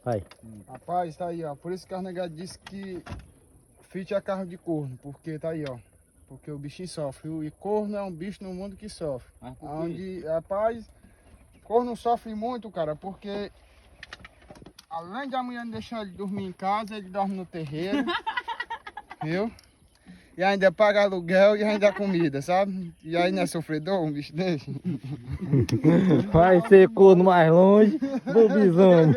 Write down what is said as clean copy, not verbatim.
Vai. Rapaz, tá aí, ó. Por isso que a negada disse que fit é carro de corno, porque tá aí, ó. Porque o bichinho sofre. E corno é um bicho no mundo que sofre. Mas por quê? Onde, rapaz, corno sofre muito, cara, porque além de a mulher não deixar ele dormir em casa, ele dorme no terreiro. Viu? E ainda paga aluguel e ainda comida, sabe? E aí não é sofredor um bicho desse? Vai ser corno mais longe do bisonho.